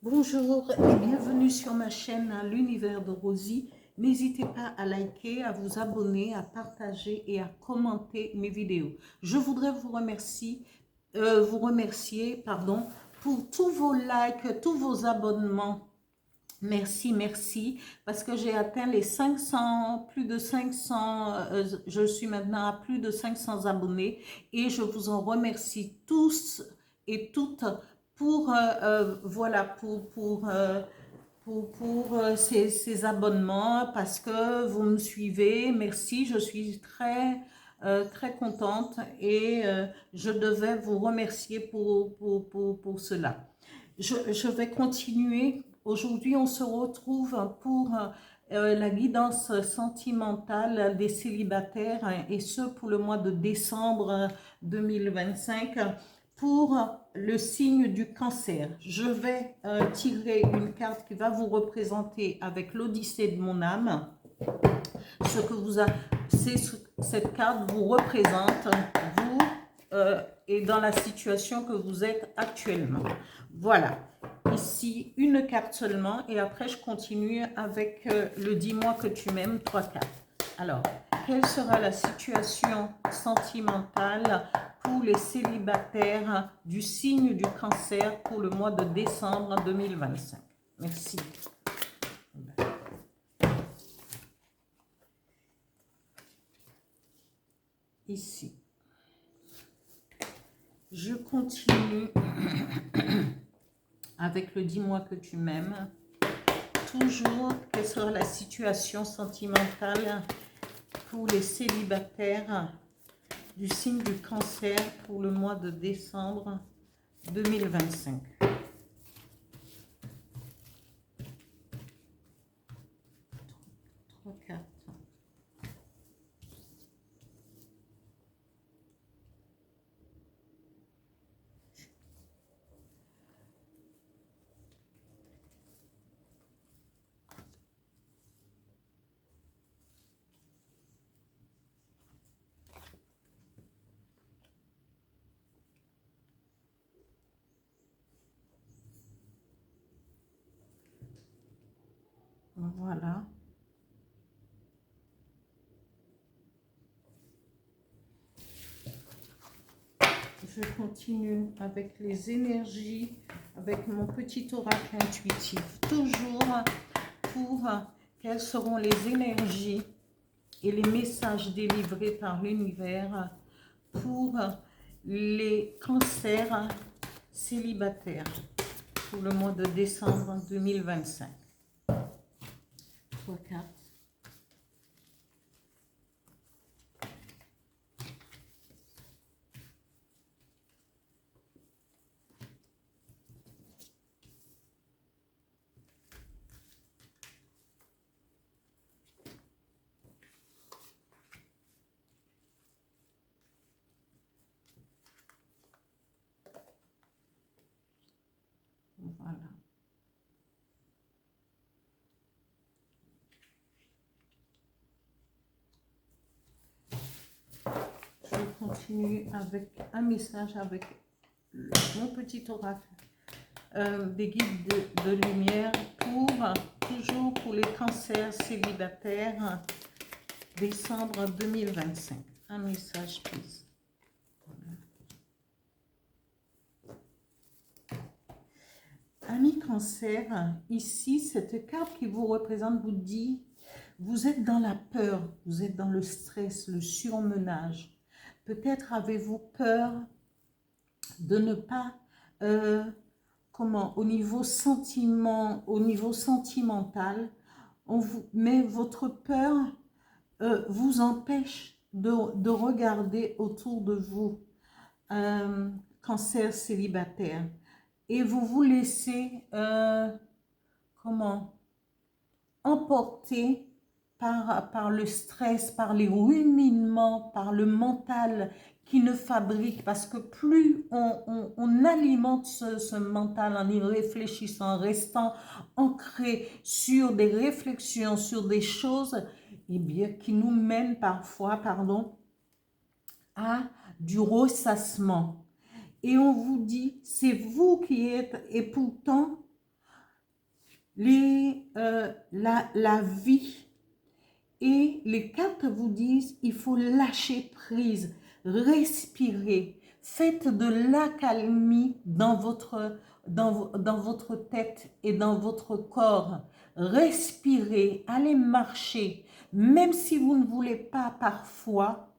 Bonjour et bienvenue sur ma chaîne L'Univers de Rosie. N'hésitez pas à liker, à vous abonner, à partager et à commenter mes vidéos. Je voudrais vous remercier, pour tous vos likes, tous vos abonnements. Merci, merci, parce que j'ai atteint les 500, plus de 500, je suis maintenant à plus de 500 abonnés et je vous en remercie tous et toutes pour, voilà, pour ces abonnements, parce que vous me suivez. Merci, je suis très contente et je devais vous remercier pour cela. Je vais continuer. Aujourd'hui, on se retrouve pour la guidance sentimentale des célibataires, et ce pour le mois de décembre 2025 pour le signe du cancer. Je vais tirer une carte qui va vous représenter avec l'Odyssée de mon âme. Cette carte vous représente, vous, et dans la situation que vous êtes actuellement. Voilà, ici une carte seulement et après je continue avec le dis-moi que tu m'aimes, 3 cartes. Alors, quelle sera la situation sentimentale pour les célibataires du signe du cancer pour le mois de décembre 2025? Merci. Ici. Je continue avec le dis-moi que tu m'aimes. Toujours, quelle sera la situation sentimentale pour les célibataires du signe du cancer pour le mois de décembre 2025? Trois cartes. Voilà. Je continue avec les énergies, avec mon petit oracle intuitif. Toujours pour quelles seront les énergies et les messages délivrés par l'univers pour les cancers célibataires pour le mois de décembre 2025. 3 cartes. Voilà. Je continue avec un message avec mon petit oracle des guides de lumière toujours pour les cancers célibataires décembre 2025. Un message, please. Ami cancer, ici, cette carte qui vous représente vous dit, vous êtes dans la peur, vous êtes dans le stress, le surmenage. Peut-être avez-vous peur de ne pas, au niveau sentimental, mais votre peur vous empêche de regarder autour de vous, cancer célibataire. Et vous vous laissez, emporter par le stress, par les ruminements, par le mental qui ne fabrique, parce que plus on alimente ce mental en y réfléchissant, en restant ancré sur des réflexions, sur des choses, eh bien, qui nous mènent parfois, à du ressassement. Et on vous dit, c'est vous qui êtes, et pourtant, la vie. Et les cartes vous disent, il faut lâcher prise, respirer. Faites de l'accalmie dans votre tête et dans votre corps. Respirez, allez marcher. Même si vous ne voulez pas parfois,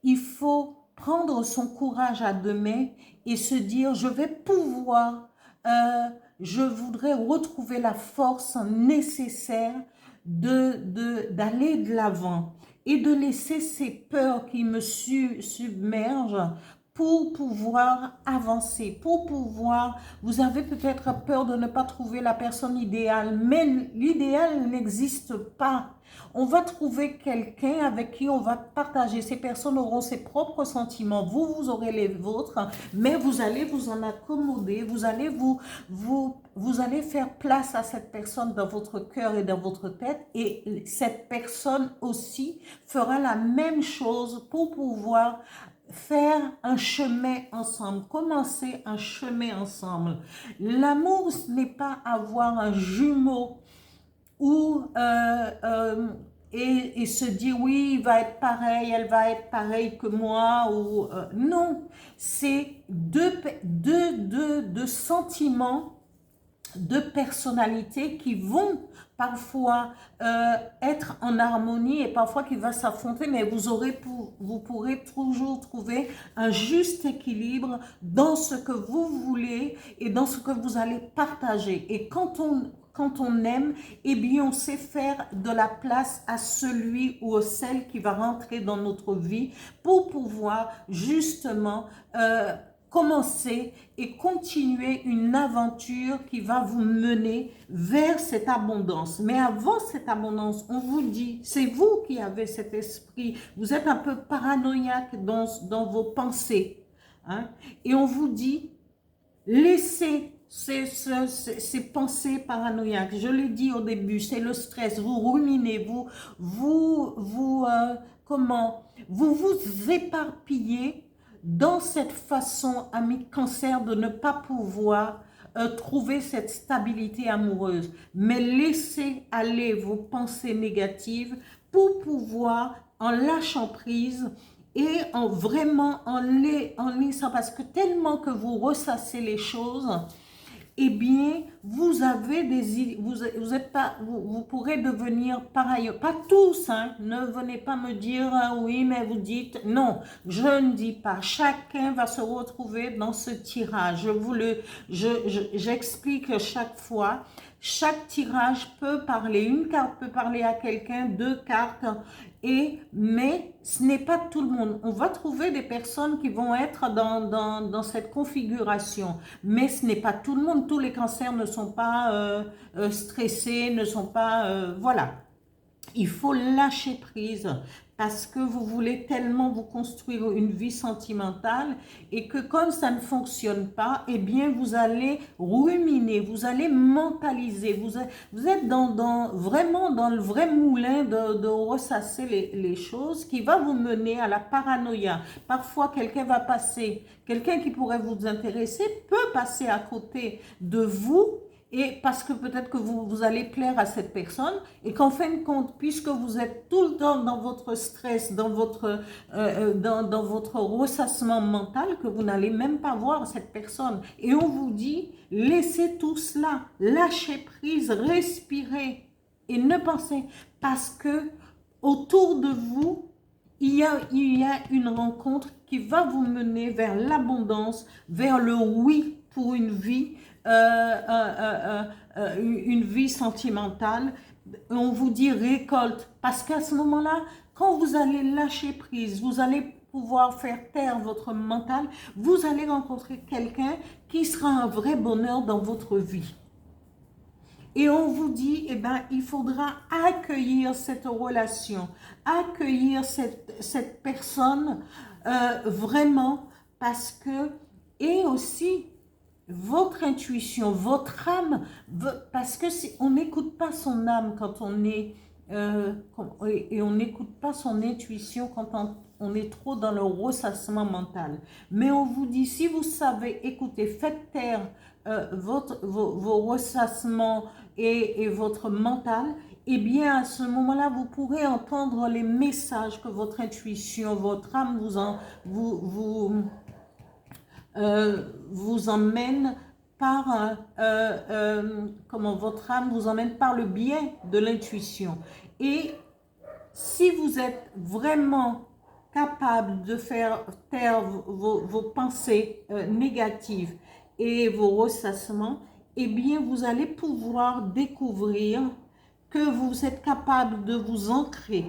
il faut prendre son courage à deux mains et se dire, je vais pouvoir, je voudrais retrouver la force nécessaire d'aller de l'avant et de laisser ces peurs qui me submergent pour pouvoir avancer, pour pouvoir, vous avez peut-être peur de ne pas trouver la personne idéale, mais l'idéal n'existe pas. On va trouver quelqu'un avec qui on va partager. Ces personnes auront ses propres sentiments. Vous aurez les vôtres, mais vous allez vous en accommoder. Vous allez faire place à cette personne dans votre cœur et dans votre tête. Et cette personne aussi fera la même chose pour pouvoir faire un chemin ensemble, commencer un chemin ensemble. L'amour, ce n'est pas avoir un jumeau ou et se dire oui, il va être pareil, elle va être pareille que moi, ou non, c'est deux sentiments, deux personnalités qui vont parfois être en harmonie et parfois qui vont s'affronter, mais vous pourrez toujours trouver un juste équilibre dans ce que vous voulez et dans ce que vous allez partager. Et quand on aime, eh bien, on sait faire de la place à celui ou celle qui va rentrer dans notre vie pour pouvoir justement commencer et continuer une aventure qui va vous mener vers cette abondance. Mais avant cette abondance, on vous dit, c'est vous qui avez cet esprit, vous êtes un peu paranoïaque dans vos pensées. Hein? Et on vous dit, laissez ces pensées paranoïaques. Je l'ai dit au début, c'est le stress. Vous ruminez, vous éparpillez dans cette façon, ami cancer, de ne pas pouvoir trouver cette stabilité amoureuse. Mais laissez aller vos pensées négatives pour pouvoir, en lâchant prise, et vraiment en laissant, parce que tellement que vous ressassez les choses, eh bien, vous avez vous êtes pas, vous pourrez devenir pareil. Pas tous, hein. Ne venez pas me dire, oui, mais vous dites, non, je ne dis pas. Chacun va se retrouver dans ce tirage. J'explique chaque fois. Chaque tirage peut parler. Une carte peut parler à quelqu'un, deux cartes. Mais ce n'est pas tout le monde. On va trouver des personnes qui vont être dans cette configuration. Mais ce n'est pas tout le monde. Tous les cancers ne sont pas stressés, ne sont pas... voilà. Il faut lâcher prise parce que vous voulez tellement vous construire une vie sentimentale et que comme ça ne fonctionne pas, eh bien vous allez ruminer, vous allez mentaliser, vous êtes vraiment dans le vrai moulin de ressasser les choses qui va vous mener à la paranoïa. Parfois quelqu'un va passer, quelqu'un qui pourrait vous intéresser peut passer à côté de vous. Et parce que peut-être que vous allez plaire à cette personne et qu'en fin de compte, puisque vous êtes tout le temps dans votre stress, dans votre ressassement mental, que vous n'allez même pas voir cette personne. Et on vous dit, laissez tout cela, lâchez prise, respirez et ne pensez, parce que autour de vous, il y a une rencontre qui va vous mener vers l'abondance, vers le oui pour une vie sentimentale. On vous dit récolte, parce qu'à ce moment-là, quand vous allez lâcher prise, vous allez pouvoir faire taire votre mental, vous allez rencontrer quelqu'un qui sera un vrai bonheur dans votre vie. Et on vous dit, eh ben, il faudra accueillir cette relation, accueillir cette personne vraiment, parce que, et aussi, votre intuition, votre âme, parce que on n'écoute pas son âme quand on est, et on n'écoute pas son intuition quand on est trop dans le ressassement mental. Mais on vous dit, si vous savez écouter, faites taire vos ressassements et votre mental, eh bien, à ce moment-là, vous pourrez entendre les messages que votre intuition, votre âme vous emmène par, comment votre âme vous emmène par le biais de l'intuition. Et si vous êtes vraiment capable de faire taire vos pensées négatives et vos ressassements, eh bien, vous allez pouvoir découvrir que vous êtes capable de vous ancrer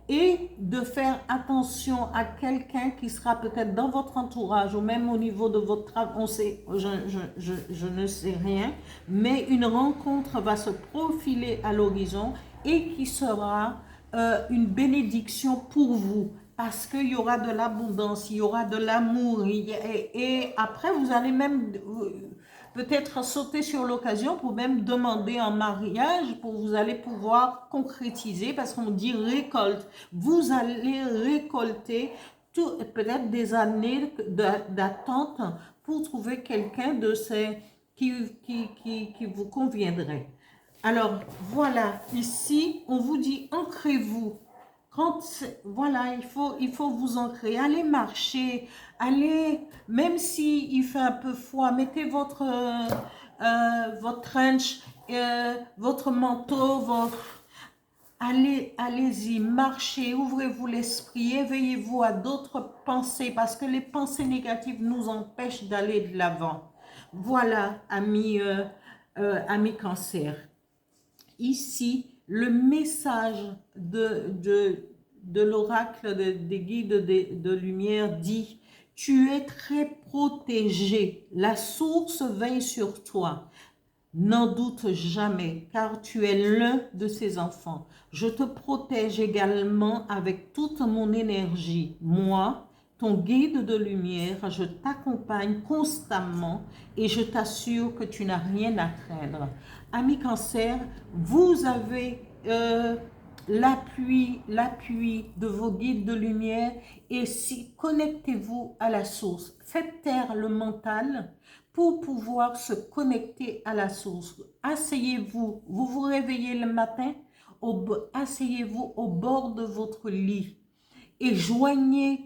et de faire attention à quelqu'un qui sera peut-être dans votre entourage ou même au niveau de votre travail. On sait, je ne sais rien, mais une rencontre va se profiler à l'horizon et qui sera une bénédiction pour vous parce qu'il y aura de l'abondance, il y aura de l'amour et après vous allez même peut-être sauter sur l'occasion pour même demander en mariage, pour vous allez pouvoir concrétiser parce qu'on dit récolte. Vous allez récolter peut-être des années d'attente pour trouver quelqu'un de ces qui vous conviendrait. Alors, voilà, ici, on vous dit, ancrez-vous. Voilà, il faut vous ancrer. Allez marcher, allez, même si il fait un peu froid, mettez votre trench, votre manteau, allez-y, marchez, ouvrez-vous l'esprit, éveillez-vous à d'autres pensées, parce que les pensées négatives nous empêchent d'aller de l'avant. Voilà, amis Cancer. Ici, le message de l'oracle des guides de lumière dit: tu es très protégé, la source veille sur toi. N'en doute jamais, car tu es l'un de ses enfants. Je te protège également avec toute mon énergie. Moi, ton guide de lumière, je t'accompagne constamment et je t'assure que tu n'as rien à craindre. Amis Cancer, vous avez l'appui de vos guides de lumière et si connectez-vous à la source. Faites taire le mental pour pouvoir se connecter à la source. Asseyez-vous, vous vous réveillez le matin, asseyez-vous au bord de votre lit et joignez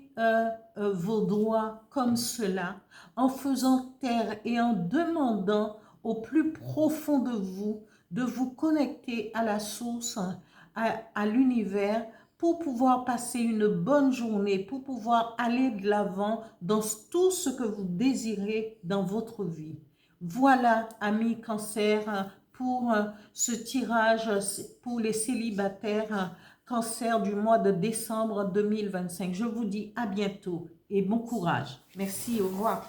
vos doigts comme cela en faisant taire et en demandant au plus profond de vous connecter à la source, à l'univers pour pouvoir passer une bonne journée, pour pouvoir aller de l'avant dans tout ce que vous désirez dans votre vie. Voilà, amis Cancer, pour ce tirage pour les célibataires Cancer du mois de décembre 2025. Je vous dis à bientôt et bon courage. Merci, au revoir.